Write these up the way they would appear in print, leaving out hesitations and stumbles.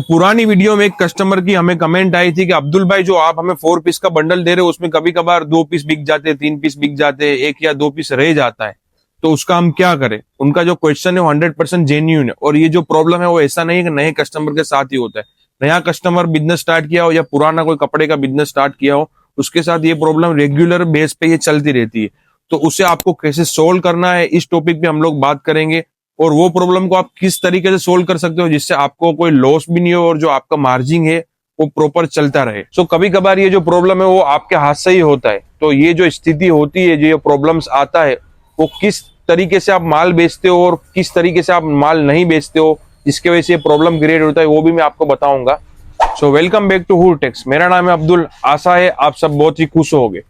पुरानी वीडियो में एक कस्टमर की हमें कमेंट आई थी कि अब्दुल भाई जो आप हमें 4 पीस का बंडल दे रहे हो उसमें कभी कभार 2 पीस बिक जाते हैं, 3 पीस बिक जाते हैं, 1 या 2 पीस रह जाता है, तो उसका हम क्या करें। उनका जो क्वेश्चन है वो 100% जेन्यून है और ये जो प्रॉब्लम है वो ऐसा नहीं है कि नए कस्टमर के साथ ही होता है। नया कस्टमर बिजनेस स्टार्ट किया हो या पुराना कोई कपड़े का बिजनेस स्टार्ट किया हो, उसके साथ ये प्रॉब्लम रेगुलर बेस पे ये चलती रहती है। तो उसे आपको कैसे सोल्व करना है, इस टॉपिक पे हम लोग बात करेंगे और वो प्रॉब्लम को आप किस तरीके से सोल्व कर सकते हो जिससे आपको कोई लॉस भी नहीं हो और जो आपका मार्जिन है वो प्रॉपर चलता रहे। कभी कभार ये जो प्रॉब्लम है वो आपके हाथ से ही होता है। तो ये जो स्थिति होती है, जो ये प्रॉब्लम्स आता है, वो किस तरीके से आप माल बेचते हो और किस तरीके से आप माल नहीं बेचते हो, जिसकी वजह से ये प्रॉब्लम क्रिएट होता है, वो भी मैं आपको बताऊंगा। Welcome back to Hood Techs. मेरा नाम है अब्दुल। आशा है आप सब बहुत ही खुश होगे।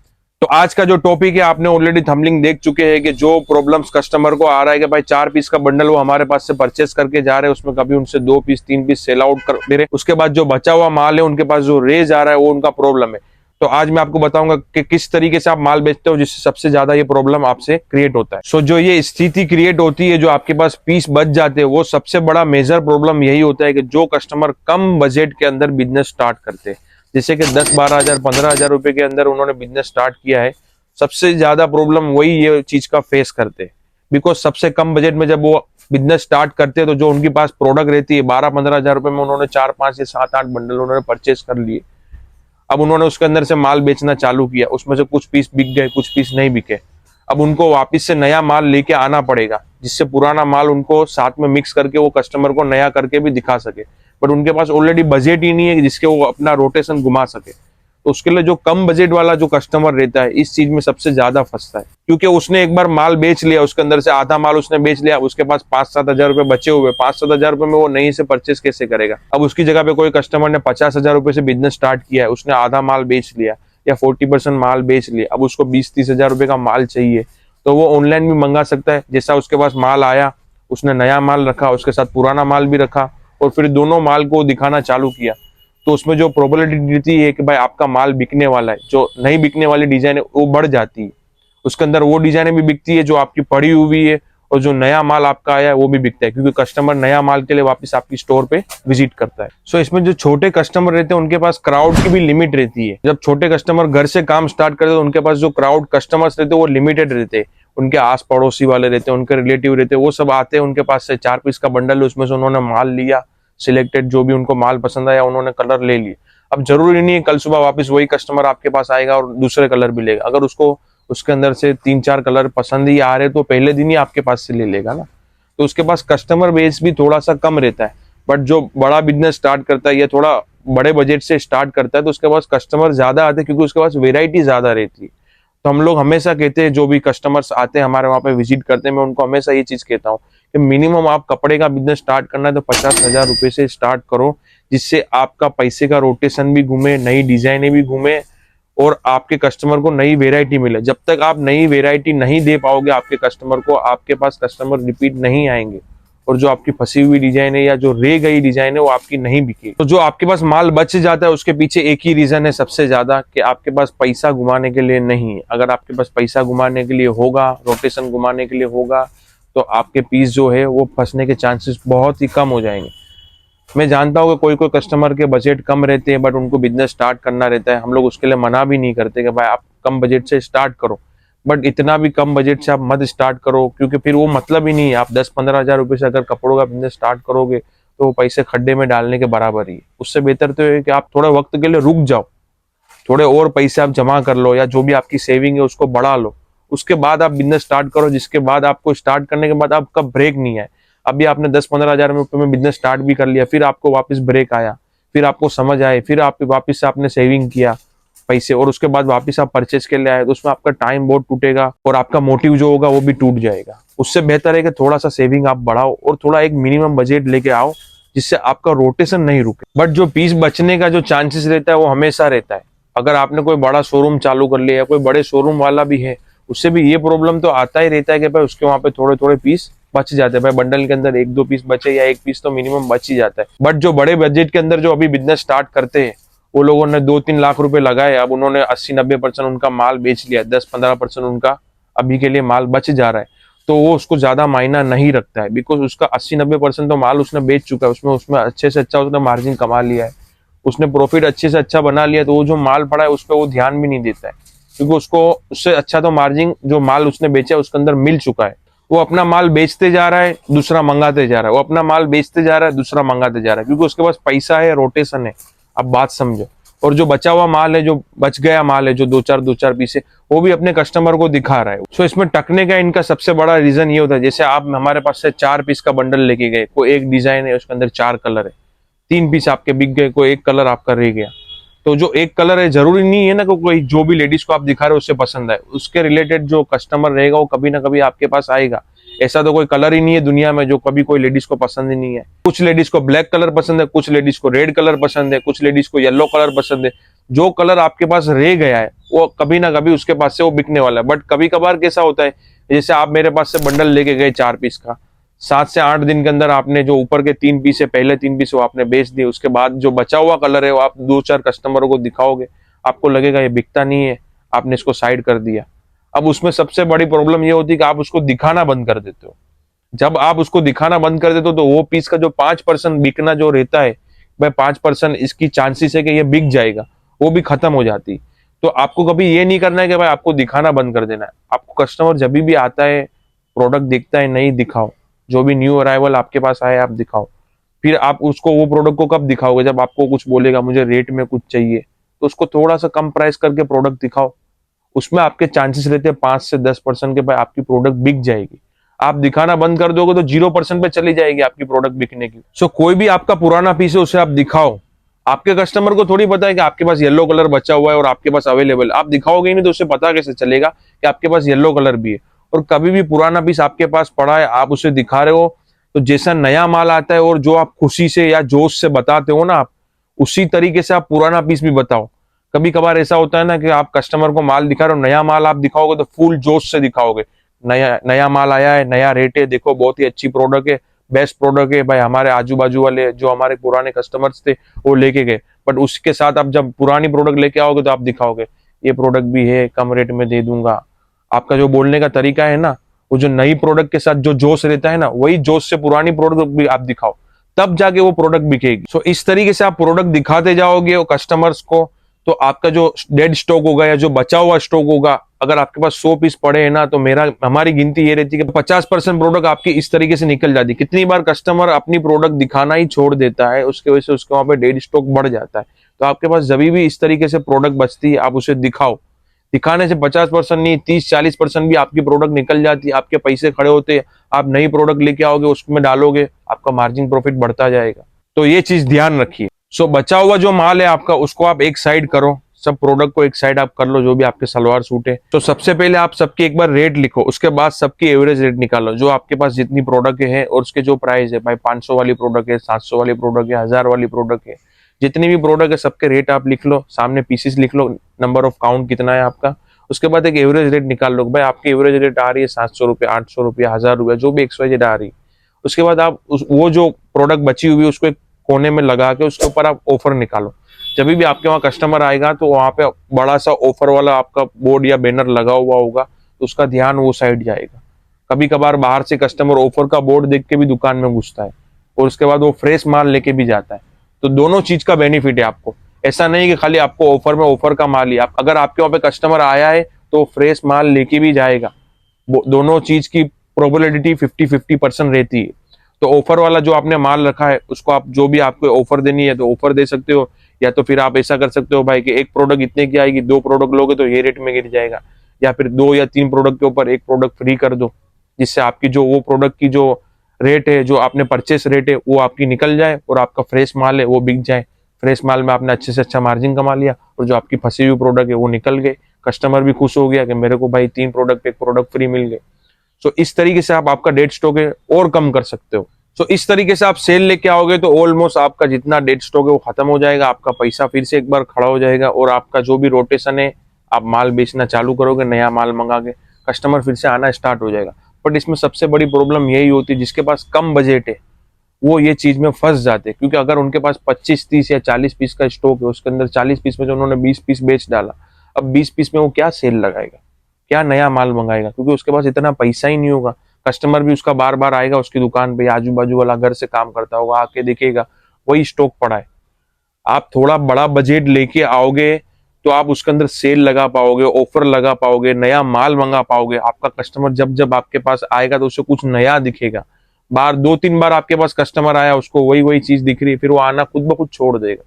तो आज का जो टॉपिक है आपने ऑलरेडी थंबनेल देख चुके हैं कि जो प्रॉब्लम्स कस्टमर को आ रहा है कि भाई 4 पीस का बंडल वो हमारे पास से परचेस करके जा रहे हैं, उसमें कभी उनसे 2 पीस 3 पीस सेल आउट कर दे रहे, उसके बाद जो बचा हुआ माल है उनके पास जो रेज आ रहा है वो उनका प्रॉब्लम है। तो आज मैं आपको बताऊंगा कि किस तरीके से आप माल बेचते हो जिससे सबसे ज्यादा ये प्रॉब्लम आपसे क्रिएट होता है। जो ये स्थिति क्रिएट होती है, जो आपके पास पीस बच जाते हैं, वो सबसे बड़ा मेजर प्रॉब्लम यही होता है कि जो कस्टमर कम बजट के अंदर बिजनेस स्टार्ट करते हैं, जैसे कि 10-12 हजार 15 हजार रुपए के अंदर उन्होंने बिजनेस स्टार्ट किया है, सबसे ज्यादा प्रॉब्लम वही ये चीज का फेस करते हैं। बिकॉज सबसे कम बजट में जब वो बिजनेस स्टार्ट करते हैं तो जो उनके पास प्रोडक्ट रहती है 12-15 हजार रुपए में उन्होंने 4-5 या 7-8 बंडल उन्होंने परचेस कर लिए। अब उन्होंने उसके अंदर से माल बेचना चालू किया, उसमें से कुछ पीस बिक गए, कुछ पीस नहीं बिके। अब उनको वापस से नया माल लेके आना पड़ेगा जिससे पुराना माल उनको साथ में मिक्स करके वो कस्टमर को नया करके भी दिखा सके, बट उनके पास ऑलरेडी बजट ही नहीं है जिसके वो अपना रोटेशन घुमा सके। तो उसके लिए जो कम बजट वाला जो कस्टमर रहता है इस चीज में सबसे ज्यादा फंसता है, क्योंकि उसने एक बार माल बेच लिया, उसके अंदर से आधा माल उसने बेच लिया, उसके पास 5-7 हजार रुपए बचे हुए, 5-7 हजार रुपए में वो नई से परचेस कैसे करेगा। अब उसकी जगह पे कोई कस्टमर ने 50 हजार रुपए से बिजनेस स्टार्ट किया है, उसने आधा माल बेच लिया या 40% माल बेच लिया, अब उसको 20-30 हजार रुपए का माल चाहिए, तो वो ऑनलाइन भी मंगा सकता है। जैसा उसके पास माल आया, उसने नया माल रखा, उसके साथ पुराना माल भी रखा और फिर दोनों माल को दिखाना चालू किया। तो उसमें जो प्रोबेबिलिटी है कि भाई आपका माल बिकने वाला है, जो नहीं बिकने वाली डिजाइन है वो बढ़ जाती है। उसके अंदर वो डिजाइनें भी बिकती है जो आपकी पड़ी हुई है और जो नया माल आपका आया है वो भी बिकता है, क्योंकि कस्टमर नया माल के लिए वापस आपकी स्टोर पे विजिट करता है। इसमें जो छोटे कस्टमर रहते हैं उनके पास क्राउड की भी लिमिट रहती है। जब छोटे कस्टमर घर से काम स्टार्ट करते हैं तो उनके पास जो क्राउड कस्टमर्स रहते हैं वो लिमिटेड रहते हैं। उनके आस पड़ोसी वाले रहते हैं, उनके रिलेटिव रहते हैं, वो सब आते हैं उनके पास से 4 पीस का बंडल है, उसमें से उन्होंने माल लिया, सिलेक्टेड जो भी उनको माल पसंद आया उन्होंने कलर ले लिए। अब जरूरी नहीं है कल सुबह वापस वही कस्टमर आपके पास आएगा और दूसरे कलर भी लेगा। अगर उसको उसके अंदर से 3-4 कलर पसंद ही आ रहे तो पहले दिन ही आपके पास से ले लेगा ना। तो उसके पास कस्टमर बेस भी थोड़ा सा कम रहता है। बट जो बड़ा बिजनेस स्टार्ट करता है या थोड़ा बड़े बजट से स्टार्ट करता है तो उसके पास कस्टमर ज्यादा आते हैं, क्योंकि उसके पास वेराइटी ज्यादा रहती है। तो हम लोग हमेशा कहते हैं, जो भी कस्टमर्स आते हैं हमारे वहाँ पे विजिट करते हैं, मैं उनको हमेशा ये चीज कहता हूँ कि मिनिमम आप कपड़े का बिजनेस स्टार्ट करना है तो 50 हजार रुपए से स्टार्ट करो, जिससे आपका पैसे का रोटेशन भी घूमे, नई डिजाइने भी घूमे और आपके कस्टमर को नई वेराइटी मिले। जब तक आप नई वेराइटी नहीं दे पाओगे आपके कस्टमर को, आपके पास कस्टमर रिपीट नहीं आएंगे और जो आपकी फंसी हुई डिजाइन है या जो रह गई डिजाइन है वो आपकी नहीं बिकेगी। तो जो आपके पास माल बच जाता है उसके पीछे एक ही रीजन है सबसे ज्यादा, कि आपके पास पैसा घुमाने के लिए नहीं है। अगर आपके पास पैसा घुमाने के लिए होगा, रोटेशन घुमाने के लिए होगा, तो आपके पीस जो है वो फंसने के चांसेस बहुत ही कम हो जाएंगे। मैं जानता हूँ कि कोई कोई कस्टमर के बजट कम रहते हैं बट उनको बिजनेस स्टार्ट करना रहता है। हम लोग उसके लिए मना भी नहीं करते कि भाई आप कम बजट से स्टार्ट करो, बट इतना भी कम बजट से आप मत स्टार्ट करो, क्योंकि फिर वो मतलब ही नहीं है। आप 10-15 हजार रुपए से अगर कपड़ों का बिजनेस स्टार्ट करोगे तो वो पैसे खड्डे में डालने के बराबर ही है। उससे बेहतर तो है कि आप थोड़े वक्त के लिए रुक जाओ, थोड़े और पैसे आप जमा कर लो या जो भी आपकी सेविंग है उसको बढ़ा लो, उसके बाद आप बिजनेस स्टार्ट करो, जिसके बाद आपको स्टार्ट करने के बाद आपका ब्रेक नहीं है। अभी आपने 10-15 हजार रुपए में बिजनेस स्टार्ट भी कर लिया, फिर आपको वापस ब्रेक आया, फिर आपको समझ आए, फिर आप वापस से आपने सेविंग किया पैसे और उसके बाद वापस आप परचेज के लिए आए, तो उसमें आपका टाइम बहुत टूटेगा और आपका मोटिव जो होगा वो भी टूट जाएगा। उससे बेहतर है कि थोड़ा सा सेविंग आप बढ़ाओ और थोड़ा एक मिनिमम बजट लेके आओ जिससे आपका रोटेशन नहीं रुके। बट जो पीस बचने का जो चांसेस रहता है वो हमेशा रहता है। अगर आपने कोई बड़ा शोरूम चालू कर लिया, कोई बड़े शोरूम वाला भी है, उससे भी ये प्रॉब्लम तो आता ही रहता है कि भाई उसके वहां पे थोड़े थोड़े पीस बच जाते हैं। भाई बंडल के अंदर 1-2 पीस बचे या 1 पीस तो मिनिमम बच ही जाता है। बट जो बड़े बजट के अंदर जो अभी बिजनेस स्टार्ट करते हैं वो लोगों ने 2-3 लाख रुपए लगाए, अब उन्होंने 80-90% उनका माल बेच लिया, 10-15% उनका अभी के लिए माल बच जा रहा है। तो वो उसको ज्यादा मायना नहीं रखता है, बिकॉज उसका 80-90% तो माल उसने बेच चुका है, उसमें उसमें अच्छे से अच्छा उसने मार्जिन कमा लिया है, उसने प्रॉफिट अच्छे से अच्छा बना लिया, तो वो जो माल पड़ा है उस पर वो ध्यान भी नहीं देता है, क्योंकि उसको उससे अच्छा तो मार्जिन जो माल उसने बेचा है उसके अंदर मिल चुका है। वो अपना माल बेचते जा रहा है, दूसरा मंगाते जा रहा है, वो अपना माल बेचते जा रहा है, दूसरा मंगाते जा रहा है, क्योंकि उसके पास पैसा है, रोटेशन है। अब बात समझो। और जो बचा हुआ माल है, जो बच गया माल है, जो दो चार पीस है, वो भी अपने कस्टमर को दिखा रहा है। सो इसमें टकने का इनका सबसे बड़ा रीजन ये होता है, जैसे आप हमारे पास से 4 पीस का बंडल लेके गए, कोई एक डिजाइन है उसके अंदर 4 कलर है, 3 पीस आपके बिक गए, कोई एक कलर आपका रह गया। तो जो एक कलर है, जरूरी नहीं है ना कि कोई जो भी लेडीज को आप दिखा रहे हो उससे पसंद आए, उसके रिलेटेड जो कस्टमर रहेगा वो कभी ना कभी आपके पास आएगा। ऐसा तो कोई कलर ही नहीं है दुनिया में जो कभी कोई लेडीज को पसंद ही नहीं है। कुछ लेडीज को ब्लैक कलर पसंद है, कुछ लेडीज को रेड कलर पसंद है, कुछ लेडीज को येलो कलर पसंद है। जो कलर आपके पास रह गया है वो कभी ना कभी उसके पास से वो बिकने वाला है। बट कभी कभार कैसा होता है, जैसे आप मेरे पास से बंडल लेके गए 4 पीस का, 7 से 8 दिन के अंदर आपने जो ऊपर के 3 पीस है, पहले 3 पीस वो आपने बेच दिए, उसके बाद जो बचा हुआ कलर है वो आप 2-4 कस्टमरों को दिखाओगे, आपको लगेगा ये बिकता नहीं है, आपने इसको साइड कर दिया। अब उसमें सबसे बड़ी प्रॉब्लम ये होती है कि आप उसको दिखाना बंद कर देते हो। जब आप उसको दिखाना बंद कर देते हो तो वो पीस का जो 5% बिकना जो रहता है, भाई 5% इसकी चांसेस है कि ये बिक जाएगा, वो भी खत्म हो जाती। तो आपको कभी ये नहीं करना है कि भाई आपको दिखाना बंद कर देना है। आपको कस्टमर जब भी आता है, प्रोडक्ट दिखता है, नहीं दिखाओ। जो भी न्यू अराइवल आपके पास आए आप दिखाओ। फिर आप उसको वो प्रोडक्ट को कब दिखाओगे, जब आपको कुछ बोलेगा मुझे रेट में कुछ चाहिए, तो उसको थोड़ा सा कम प्राइस करके प्रोडक्ट दिखाओ। उसमें आपके चांसेस रहते हैं 5 से 10% के, भाई आपकी प्रोडक्ट बिक जाएगी। आप दिखाना बंद कर दोगे तो 0% पे चली जाएगी आपकी प्रोडक्ट बिकने की। सो कोई भी आपका पुराना पीस है उसे आप दिखाओ। आपके कस्टमर को थोड़ी पता है कि आपके पास येलो कलर बचा हुआ है और आपके पास अवेलेबल, आप दिखाओगे ही नहीं तो उसे पता कैसे चलेगा कि आपके पास येलो कलर भी है। और कभी भी पुराना पीस आपके पास पड़ा है, आप उसे दिखा रहे हो, तो जैसा नया माल आता है और जो आप खुशी से या जोश से बताते हो ना, आप उसी तरीके से आप पुराना पीस भी बताओ। कभी कभार ऐसा होता है ना कि आप कस्टमर को माल दिखा रहे हो, नया माल आप दिखाओगे तो फुल जोश से दिखाओगे, नया नया माल आया है, नया रेट है, देखो बहुत ही अच्छी प्रोडक्ट है, बेस्ट प्रोडक्ट है, भाई हमारे आजू बाजू वाले जो हमारे पुराने कस्टमर्स थे वो लेके गए। बट उसके साथ आप जब पुरानी प्रोडक्ट लेके आओगे तो आप दिखाओगे ये प्रोडक्ट भी है, कम रेट में दे दूंगा। आपका जो बोलने का तरीका है ना, वो जो नई प्रोडक्ट के साथ जो जोश रहता है ना, वही जोश से पुरानी प्रोडक्ट भी आप दिखाओ, तब जाके वो प्रोडक्ट बिकेगी। सो इस तरीके से आप प्रोडक्ट दिखाते जाओगे वो कस्टमर्स को, तो आपका जो डेड स्टॉक होगा या जो बचा हुआ स्टॉक होगा, अगर आपके पास 100 पीस पड़े हैं ना, तो हमारी गिनती ये रहती है कि 50% प्रोडक्ट आपकी इस तरीके से निकल जाती है। कितनी बार कस्टमर अपनी प्रोडक्ट दिखाना ही छोड़ देता है, उसके वजह से उसके वहां पे डेड स्टॉक बढ़ जाता है। तो आपके पास जब भी इस तरीके से प्रोडक्ट बचती है, आप उसे दिखाओ। दिखाने से 50% नहीं, 30-40% भी आपकी प्रोडक्ट निकल जाती है, आपके पैसे खड़े होते हैं। आप नई प्रोडक्ट लेके आओगे, उसमें डालोगे, आपका मार्जिन प्रॉफिट बढ़ता जाएगा। तो ये चीज ध्यान रखिए। सो बचा हुआ जो माल है आपका, उसको आप एक साइड करो, सब प्रोडक्ट को एक साइड आप कर लो, जो भी आपके सलवार सूट है। तो सबसे पहले आप सबकी एक बार रेट लिखो, उसके बाद सबकी एवरेज रेट निकालो, जो आपके पास जितनी प्रोडक्ट है और उसके जो प्राइस है, भाई 500 वाली प्रोडक्ट है, 700 वाली प्रोडक्ट है, 1000 वाली प्रोडक्ट है, जितनी भी प्रोडक्ट है सबके रेट आप लिख लो, सामने पीसेस लिख लो, नंबर ऑफ काउंट कितना है आपका। उसके बाद एक एवरेज रेट निकाल लो, भाई आपकी एवरेज रेट आ रही है 700 रुपये, 800 रुपये, 1000 रुपये, जो भी XYZ आ रही है। उसके बाद आप वो जो प्रोडक्ट बची हुई है उसको एक कोने में लगा के उसके ऊपर आप ऑफर निकालो। जब भी आपके वहां कस्टमर आएगा तो वहां पे बड़ा सा ऑफर वाला आपका बोर्ड या बैनर लगा हुआ होगा, तो उसका ध्यान वो साइड जाएगा। कभी कभार बाहर से कस्टमर ऑफर का बोर्ड देख के भी दुकान में घुसता है और उसके बाद वो फ्रेश माल लेके भी जाता है। तो दोनों चीज का बेनिफिट है आपको। ऐसा नहीं कि खाली आपको ऑफर में ऑफर का माल ही, आप अगर आपके वहां पे कस्टमर आया है तो फ्रेश माल लेके भी जाएगा। दोनों चीज की प्रोबेबिलिटी 50-50% रहती है। तो ऑफर वाला जो आपने माल रखा है उसको आप जो भी आपको ऑफर देनी है तो ऑफर दे सकते हो, या तो फिर आप ऐसा कर सकते हो भाई कि एक प्रोडक्ट इतने की आएगी, 2 प्रोडक्ट लोगे तो ये रेट में गिर जाएगा, या फिर 2 या 3 प्रोडक्ट के ऊपर एक प्रोडक्ट फ्री कर दो, जिससे आपकी जो वो प्रोडक्ट की जो रेट है, जो आपने परचेस रेट है, वो आपकी निकल जाए और आपका फ्रेश माल है वो बिक जाए। फ्रेश माल में आपने अच्छे से अच्छा मार्जिन कमा लिया और जो आपकी फंसी हुई प्रोडक्ट है वो निकल गए। कस्टमर भी खुश हो गया कि मेरे को भाई 3 प्रोडक्ट एक प्रोडक्ट फ्री मिल गए। सो इस तरीके से आप आपका डेड स्टॉक है और कम कर सकते हो। सो इस तरीके से आप सेल लेके आओगे तो ऑलमोस्ट आपका जितना डेड स्टॉक है वो खत्म हो जाएगा, आपका पैसा फिर से एक बार खड़ा हो जाएगा और आपका जो भी रोटेशन है, आप माल बेचना चालू करोगे, नया माल मंगा के कस्टमर फिर से आना स्टार्ट हो जाएगा। बट इसमें सबसे बड़ी प्रॉब्लम यही होती है, जिसके पास कम बजट है वो ये चीज में फंस जाते हैं, क्योंकि अगर उनके पास 25-30 या 40 पीस का स्टॉक है, उसके अंदर 40 पीस में जो उन्होंने 20 पीस बेच डाला, अब 20 पीस में वो क्या सेल लगाएगा, क्या नया माल मंगाएगा, क्योंकि उसके पास इतना पैसा ही नहीं होगा। कस्टमर भी उसका बार बार आएगा उसकी दुकान पे, आजू बाजू वाला घर से काम करता होगा, आके देखेगा वही स्टॉक पड़ा है। आप थोड़ा बड़ा बजट लेके आओगे तो आप उसके अंदर सेल लगा पाओगे, ऑफर लगा पाओगे, नया माल मंगा पाओगे। आपका कस्टमर जब जब आपके पास आएगा तो उसे कुछ नया दिखेगा। बार 2-3 बार आपके पास कस्टमर आया, उसको वही वही चीज दिख रही है, फिर वो आना खुद ब खुद छोड़ देगा।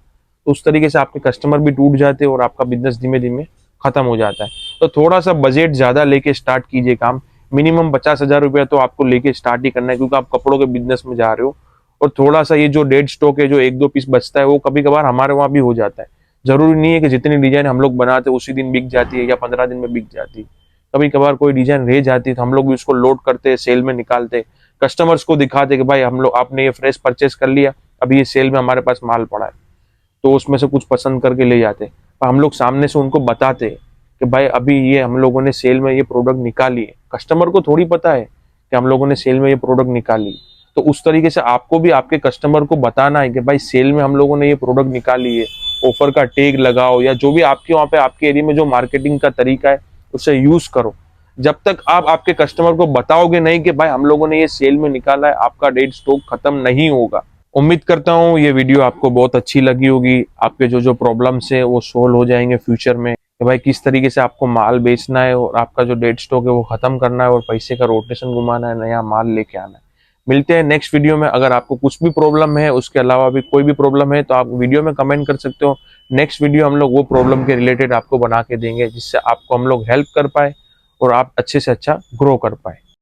तो उस तरीके से आपके कस्टमर भी टूट जाते हैं और आपका बिजनेस धीमे धीमे खत्म हो जाता है। तो थोड़ा सा बजट ज्यादा लेके स्टार्ट कीजिए काम। मिनिमम 50,000 रुपया तो आपको लेके स्टार्ट ही करना है, क्योंकि आप कपड़ों के बिजनेस में जा रहे हो। और थोड़ा सा ये जो डेड स्टॉक है, जो 1-2 पीस बचता है, वो कभी कभार हमारे वहां भी हो जाता है। जरूरी नहीं है कि जितनी डिजाइन हम लोग बनाते हैं उसी दिन बिक जाती है या 15 दिन में बिक जाती है। कभी कभार कोई डिजाइन रह जाती है तो हम लोग भी उसको लोड करते हैं, सेल में निकालते हैं, कस्टमर्स को दिखाते कि भाई हम लोग, आपने ये फ्रेश परचेस कर लिया, अभी ये सेल में हमारे पास माल पड़ा है, तो उसमें से कुछ पसंद करके ले जाते हैं। पर हम लोग सामने से उनको बताते हैं कि भाई अभी ये हम लोगों ने सेल में ये प्रोडक्ट निकाली है। कस्टमर को थोड़ी पता है कि हम लोगों ने सेल में ये प्रोडक्ट निकाली। तो उस तरीके से आपको भी आपके कस्टमर को बताना है कि भाई सेल में हम लोगों ने ये प्रोडक्ट निकाली है, ऑफर का टैग लगाओ, या जो भी आपके वहां पे आपके एरिया में जो मार्केटिंग का तरीका है उसे यूज करो। जब तक आप आपके कस्टमर को बताओगे नहीं कि भाई हम लोगों ने ये सेल में निकाला है, आपका डेड स्टॉक खत्म नहीं होगा। उम्मीद करता हूँ ये वीडियो आपको बहुत अच्छी लगी होगी। आपके जो जो प्रॉब्लम्स है वो सोल्व हो जाएंगे फ्यूचर में, कि भाई किस तरीके से आपको माल बेचना है और आपका जो डेड स्टॉक है वो खत्म करना है और पैसे का रोटेशन घुमाना है, नया माल लेके आना है। मिलते हैं नेक्स्ट वीडियो में। अगर आपको कुछ भी प्रॉब्लम है, उसके अलावा भी कोई भी प्रॉब्लम है, तो आप वीडियो में कमेंट कर सकते हो। नेक्स्ट वीडियो हम लोग वो प्रॉब्लम के रिलेटेड आपको बना के देंगे, जिससे आपको हम लोग हेल्प कर पाए और आप अच्छे से अच्छा ग्रो कर पाए।